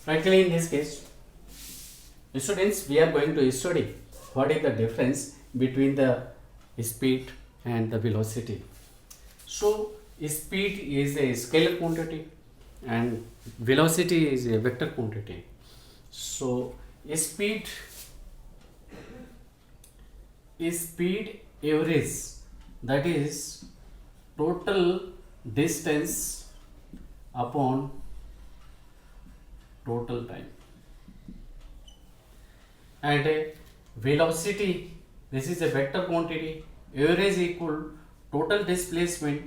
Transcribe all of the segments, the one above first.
Practically in this case, students, we are going to study what is the difference between the speed and the velocity. So speed is a scalar quantity and velocity is a vector quantity. So speed average, that is total distance upon total time, and velocity, this is a vector quantity, average equal total displacement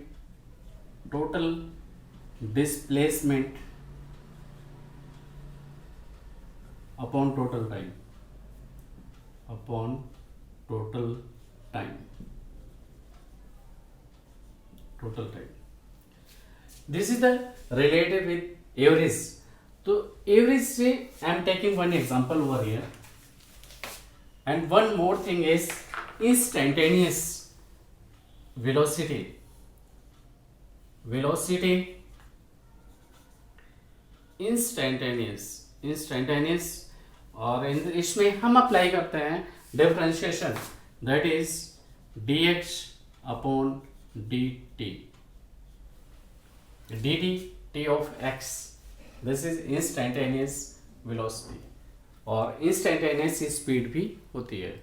upon total time, total time. This is the related with average. So average से I am taking one example over here, and one more thing is instantaneous velocity. Instantaneous और इसमें हम apply करते हैं differentiation, that is dx upon dt t of x. This is instantaneous velocity और instantaneous speed भी होती है.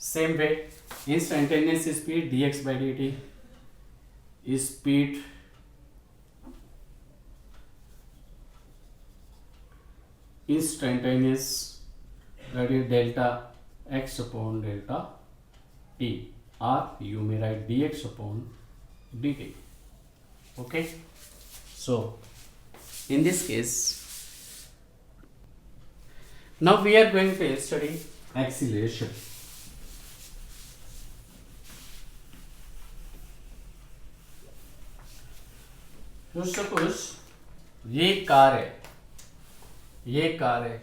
Same way instantaneous speed dx by dt, speed instantaneous, that is delta x upon delta t, or you may write dx upon dt. Okay, so in this case now we are going to study acceleration. So suppose ये car है,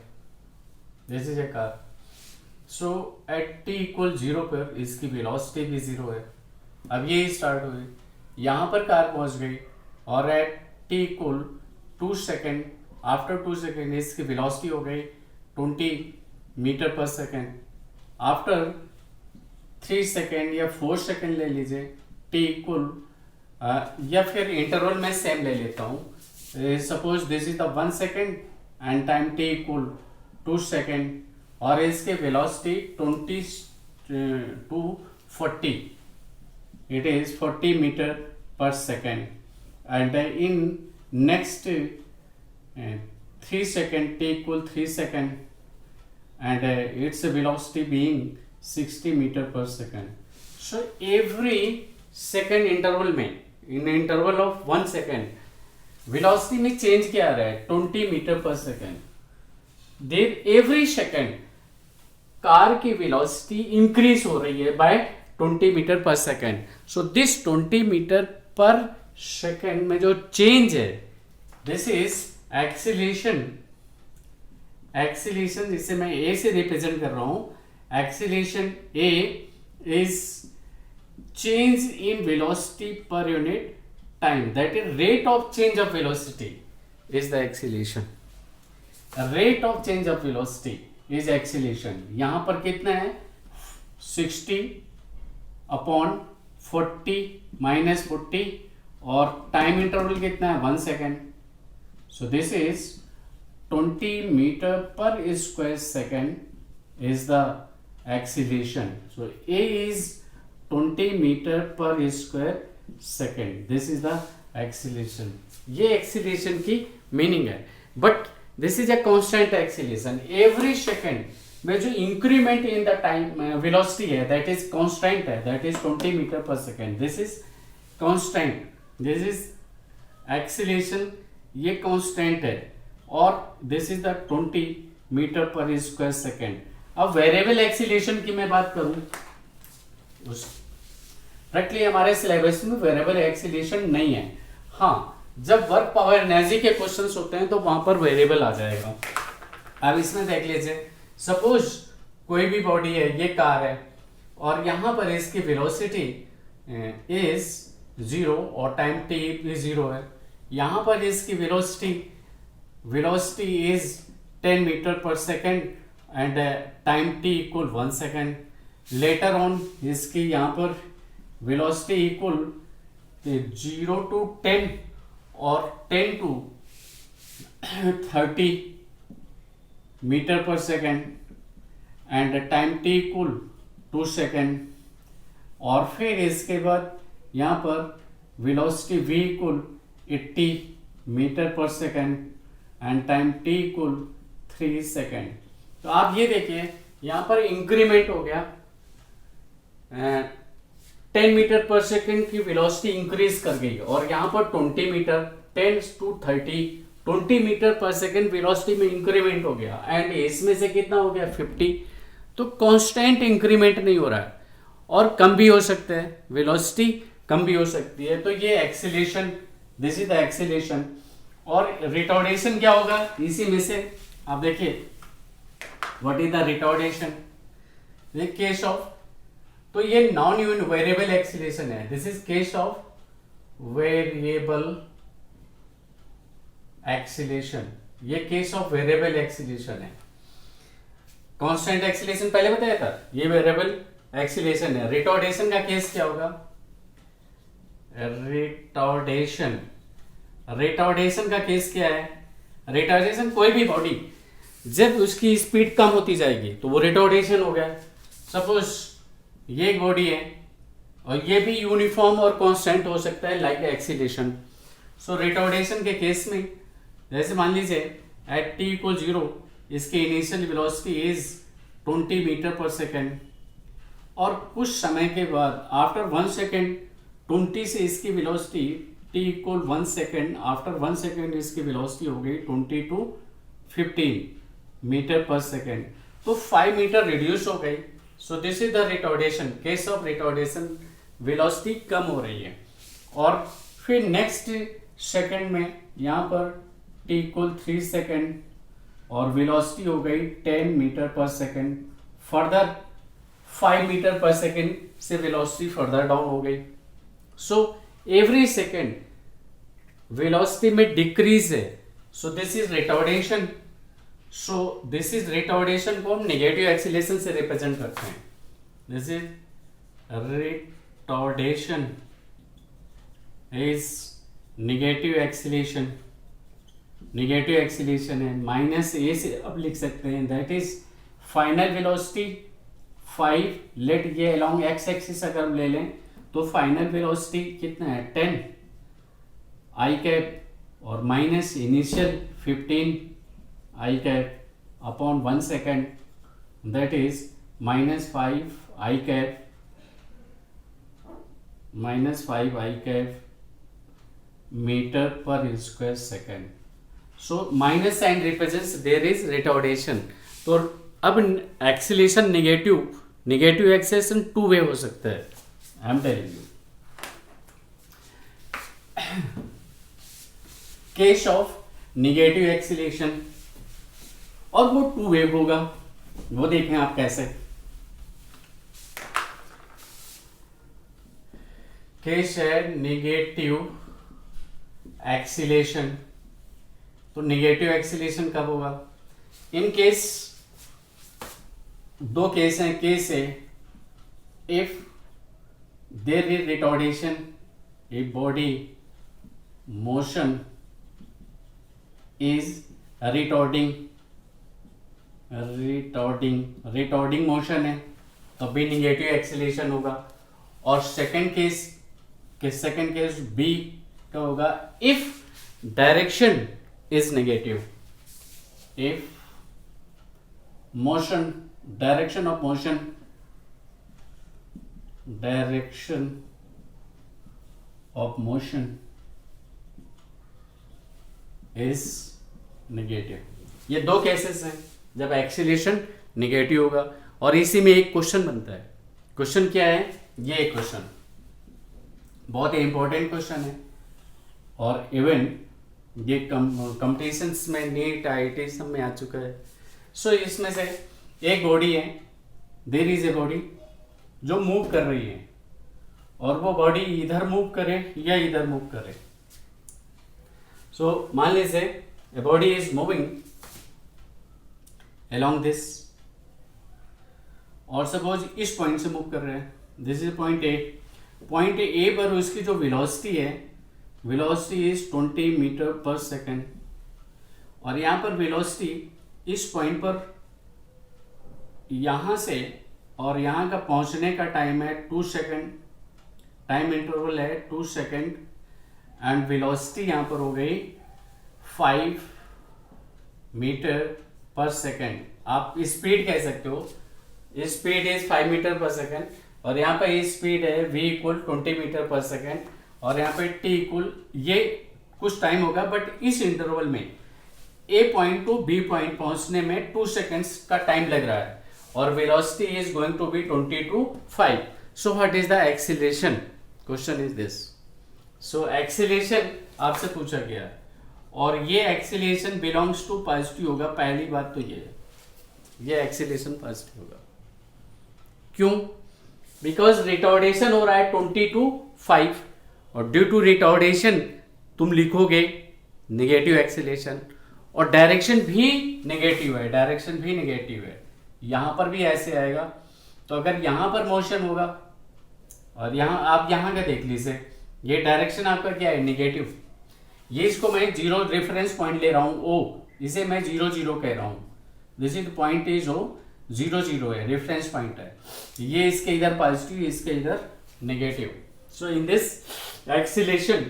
this is a car. So at t equal 0 पर इसकी velocity भी 0 है. अब ये start हुई, यहाँ पर कार पहुंच गई और at t equal 2 second, after 2 second इसकी वेलोसिटी हो गई 20 metre per second. After 3 second या 4 सेकेंड ले लीजिए, t इक्वल या फिर इंटरवल में सेम ले लेता हूँ. Suppose this is the 1 second and time t equal 2 second और इसके velocity 20 to 40, it is 40 meter per second, and in next 3 second t equal 3 second and its velocity being 60 meter per second. So every second interval में, in interval of 1 second, velocity में change क्या आ रहा है 20 metre per second. देर every second car की velocity increase हो रही है bye 20 metre per second. So this 20 metre per second में जो चेंज है, दिस इज एक्सीलरेशन. जिसे मैं ए से रिप्रेजेंट कर रहा हूं, acceleration A is change in velocity per unit time, that is rate of change of velocity is the acceleration. Rate of change of velocity is acceleration. यहां पर कितना है 60 upon 40 minus 40 और टाइम इंटरवल कितना है 1 second. So this is 20 metre per square second is the acceleration. So A is 20 metre per square second. This is the acceleration. ये acceleration की meaning है, but this is a constant acceleration. Every second में जो increment in the time velocity है, that is constant है, that is 20 metre per second. This is constant, this is acceleration, ये constant है, और this is the 20 metre per square second. अब variable acceleration की मैं बात करूं, डायरेक्टली हमारे सिलेबस में वेरिएबल एक्सीलरेशन नहीं है. हाँ, जब वर्क पावर एनर्जी के क्वेश्चंस होते हैं तो वहां पर वेरिएबल आ जाएगा. अब इसमें देख लीजिए, सपोज कोई भी बॉडी है, ये कार है, और यहां पर इसकी वेलोसिटी इज 0 और टाइम t भी 0 है. यहां पर इसकी velocity velocity is 10 meter per second and time t equal 1 second. Later on इसकी यहाँ पर velocity equal 0 to 10 और 10 to 30 meter per second and time t equal 2 second. और फिर इसके बाद यहाँ पर velocity v equal 80 meter per second and time t equal 3 second. तो आप ये देखिए यहाँ पर इंक्रीमेंट हो गया 10 मीटर पर सेकेंड की वेलोसिटी इंक्रीज कर गई और यहाँ पर 20 metre 10 to 30 20 metre per second velocity में इंक्रीमेंट हो गया एंड इसमें से कितना हो गया 50. तो कांस्टेंट इंक्रीमेंट नहीं हो रहा है और कम भी हो सकता है, वेलोसिटी कम भी हो सकती है. तो ये acceleration, this is the acceleration. और रिटार्डेशन क्या होगा इसी में से आप देखिए what is the retardation. Case of, तो ये नॉन वेरिएबल एक्सीलरेशन है. This is case of variable acceleration. ये केस ऑफ वेरिएबल एक्सीलरेशन है. कांस्टेंट एक्सीलरेशन पहले बताया था, ये वेरिएबल एक्सीलरेशन है. रिटार्डेशन का केस क्या होगा? रिटार्डेशन, रिटार्डेशन का केस क्या है? रिटार्डेशन कोई भी बॉडी जब उसकी स्पीड कम होती जाएगी तो वो रिटार्डेशन हो गया. सपोज ये एक बॉडी है और ये भी यूनिफॉर्म और कांस्टेंट हो सकता है लाइक एक्सीलरेशन. सो रिटार्डेशन के केस में जैसे मान लीजिए एट t इक्वल 0 इसकी initial velocity is 20 metre per second और कुछ समय के बाद आफ्टर 1 सेकेंड 20 से इसकी velocity t equal 1 second, after 1 second इसकी वेलोसिटी हो गई 20 to 15 मीटर पर सेकेंड. तो 5 मीटर रिड्यूस हो गई. So this is the retardation. Case of retardation velocity कम हो रही है. और फिर नेक्स्ट सेकेंड में यहाँ पर t इक्वल 3 सेकेंड और वेलोसिटी हो गई 10 meter per second. Further 5 metre per second से वेलोसिटी फर्दर डाउन हो गई. सो एवरी सेकेंड वेलोसिटी में डिक्रीज है. सो this is retardation. So this is retardation को हम नेगेटिव एक्सीलरेशन से रिप्रेजेंट करते हैं. This is retardation is negative acceleration. Negative acceleration है माइनस ए से अब लिख सकते हैं. That is final velocity 5. Late ये अलोंग एक्स एक्सिस अगर हम ले लें तो फाइनल वेलोसिटी कितना है 10 आई कैप और minus initial 15 i cap upon 1 second. That is -5 i cap metre per square second. So minus sign represents there is retardation. तो अब एक्सीलरेशन नेगेटिव एक्सीलरेशन 2 वे हो सकता है. I am telling you. Case of negative acceleration और वो 2 वे होगा, वो देखें आप कैसे. केस है नेगेटिव एक्सीलरेशन. तो नेगेटिव एक्सीलरेशन कब होगा? इन केस 2 केस हैं. केस है if there is retardation, a body motion is retarding motion है तो भी नेगेटिव एक्सीलरेशन होगा. और सेकंड केस बी क्या होगा? If direction is negative, if motion, direction of motion is negative. ये 2 केसेस हैं जब एक्सीलरेशन नेगेटिव होगा. और इसी में एक क्वेश्चन बनता है. क्वेश्चन क्या है? ये एक क्वेश्चन बहुत ही इंपॉर्टेंट क्वेश्चन है और इवन ये कंपटीशंस में नीट IIT सब में आ चुका है. सो इसमें से एक बॉडी है, देयर इज ए बॉडी जो मूव कर रही है और वो बॉडी इधर मूव करे या इधर मूव करे. सो मान लीजिए A body is moving along this, और सपोज इस पॉइंट से मूव कर रहे हैं, this is point A, point A पर उसकी जो वेलोसिटी है, velocity is 20 metre per second, और यहाँ पर वेलोसिटी इस पॉइंट पर यहाँ से और यहाँ का पहुँचने का टाइम है 2 सेकेंड, टाइम इंटरवल है 2 सेकेंड, एंड वेलोसिटी यहाँ पर हो गई 5 मीटर पर सेकेंड। आप स्पीड कह सकते हो, speed is 5 metre per second, और यहाँ पे स्पीड है v equal 20 metre per second, और यहाँ पे t इक्वल, ये कुछ टाइम होगा बट इस इंटरवल में a point two b point पहुंचने में 2 सेकेंड्स का टाइम लग रहा है, और velocity is going to be 20 to 5। So what is the acceleration, question is this. So acceleration आपसे पूछा गया है, और ये एक्सीलरेशन बिलोंग्स टू पॉजिटिव होगा। पहली बात तो ये एक्सीलरेशन पॉजिटिव होगा। क्यों? बिकॉज रिटार्डेशन हो रहा है 20 to 5, और ड्यू टू रिटार्डेशन तुम लिखोगे नेगेटिव एक्सीलरेशन, और डायरेक्शन भी नेगेटिव है, डायरेक्शन भी नेगेटिव है। यहां पर भी ऐसे आएगा, तो अगर यहां पर मोशन होगा, और यहां आप यहां का देख लीजिए, ये डायरेक्शन आपका क्या है, नेगेटिव। ये इसको मैं 0 रेफरेंस पॉइंट ले रहा हूं, ओ, इसे मैं 0 0 कह रहा हूं, दिस इज पॉइंट इज ओ 0 0 है, रेफरेंस पॉइंट है। ये इसके इधर पॉजिटिव, इसके इधर negative. So in this acceleration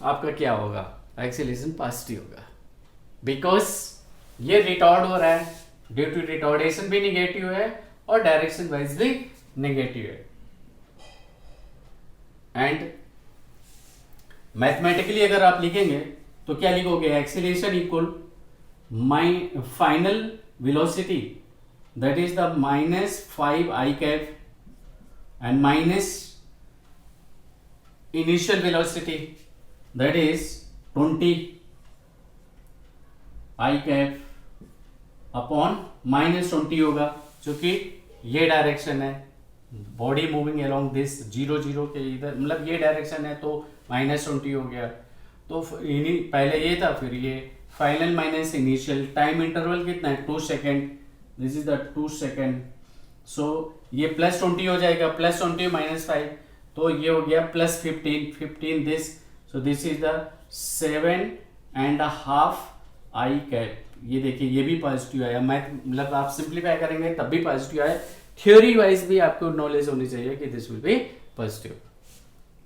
आपका क्या होगा, एक्सीलरेशन पॉजिटिव होगा, बिकॉज ये रिटार्ड हो रहा है, ड्यू टू रिटार्डेशन भी नेगेटिव है और डायरेक्शन वाइज भी नेगेटिव है। एंड मैथमेटिकली अगर आप लिखेंगे तो क्या लिखोगे, acceleration equal my final velocity that is the minus 5 I cap and minus initial velocity that is 20 I cap upon minus 20 होगा, क्योंकि ये डायरेक्शन है, बॉडी मूविंग अलोंग दिस 0 0 के इधर, मतलब ये डायरेक्शन है तो minus 20 हो गया। तो पहले ये था, फिर ये final minus initial, time interval कितना है 2 second, this is the 2 second. So ये प्लस 20 हो जाएगा, प्लस 20 माइनस 5, तो ये हो गया plus 15 this, so this is the 7.5 I cap. ये देखिए ये भी पॉजिटिव आया, मतलब आप सिंप्लीफाई करेंगे तब भी पॉजिटिव आया। थ्योरी वाइज भी आपको नॉलेज होनी चाहिए कि दिस विल बी पॉजिटिव।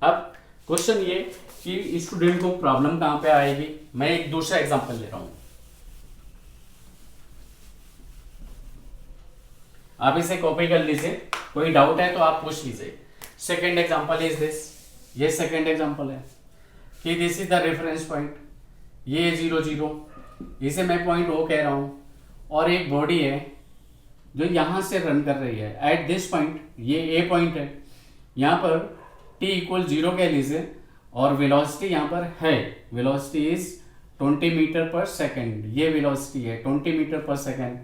अब क्वेश्चन ये कि स्टूडेंट को प्रॉब्लम कहां पे आएगी, मैं एक दूसरा एग्जांपल ले रहा हूं, आप इसे कॉपी कर लीजिए, कोई डाउट है तो आप पूछ लीजिए। सेकेंड एग्जांपल इज दिस, ये सेकेंड एग्जांपल है कि this is the reference point, ये 0 0, इसे मैं पॉइंट ओ कह रहा हूं, और एक बॉडी है जो यहां से रन कर रही है एट दिस पॉइंट, ये ए पॉइंट है, यहां पर t इक्वल 0 कह लीजिए, और वेलोसिटी यहां पर है, velocity is 20 metre per second, ये वेलोसिटी है 20 मीटर पर सेकेंड।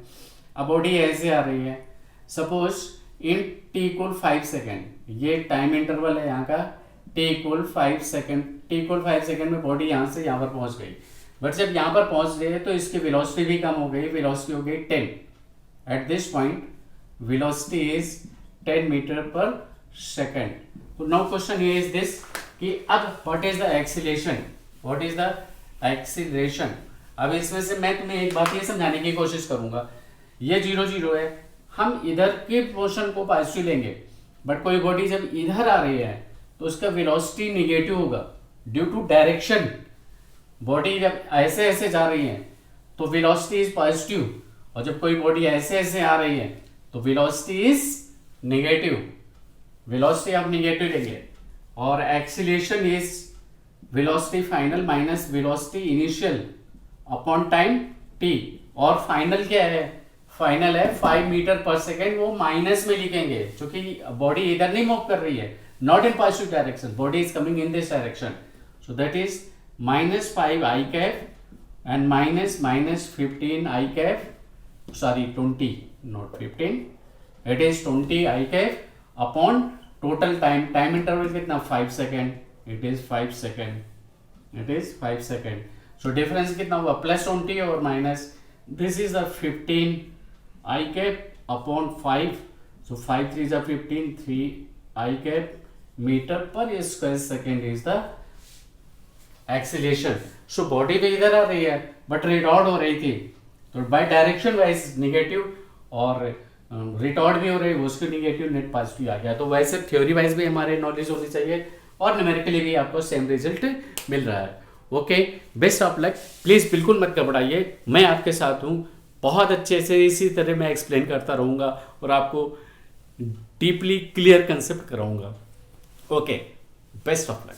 अब बॉडी ऐसे आ रही है, suppose in t equal 5 second, ये टाइम इंटरवल है यहाँ का, t equal 5 second, t equal 5 second में बॉडी यहाँ से यहाँ पर पहुंच गई, बट जब यहाँ पर पहुंच गई तो इसकी वेलोसिटी भी कम हो गई, वेलोसिटी हो गई 10। At this point velocity is 10 meter per second. तो now question here is this कि अब what is the acceleration, what is the acceleration. अब इसमें से मैं तुम्हें एक बात ये समझाने की कोशिश करूंगा, ये 0 0 है, हम इधर के पोर्शन को पॉजिटिव लेंगे, बट कोई बॉडी जब इधर आ रही है तो उसका वेलोसिटी नेगेटिव होगा ड्यू टू डायरेक्शन। बॉडी जब ऐसे ऐसे जा रही है तो वेलोसिटी इज पॉजिटिव, और जब कोई बॉडी ऐसे ऐसे आ रही है तो वेलोसिटी इज नेगेटिव, वेलोसिटी आप नेगेटिव लेंगे, और acceleration is velocity final minus velocity initial upon time t, और फाइनल क्या है, फाइनल है 5 मीटर पर सेकेंड, वो माइनस में लिखेंगे क्योंकि बॉडी इधर नहीं मूव कर रही है, not in positive direction, body is coming in this direction, so that is -5 i cap and -15 i cap, sorry 20 not 15, it is 20 I cap upon total time, time interval कितना 5 second, it is 5 second, it is 5 second. So difference कितना हुआ +20 और minus this is the 15 i cap upon 5, so 5 3 is 15, 3 I cap metre per square second is the acceleration. So body तो इधर आ रही है but रिटॉर्ड हो रही थी, तो बाय डायरेक्शन वाइज निगेटिव और रिटॉर्ड भी हो रही है, उसके निगेटिव नेट पॉजिटिव आ गया। तो वैसे थ्योरी वाइज भी हमारे नॉलेज होनी चाहिए और न्यूमेरिकली भी आपको सेम रिजल्ट मिल रहा है। Okay, best of luck. Please बिल्कुल मत घबराइए, मैं आपके साथ हूँ, बहुत अच्छे से इसी तरह मैं एक्सप्लेन करता रहूँगा और आपको डीपली क्लियर कंसेप्ट कराऊंगा। Okay, best of luck.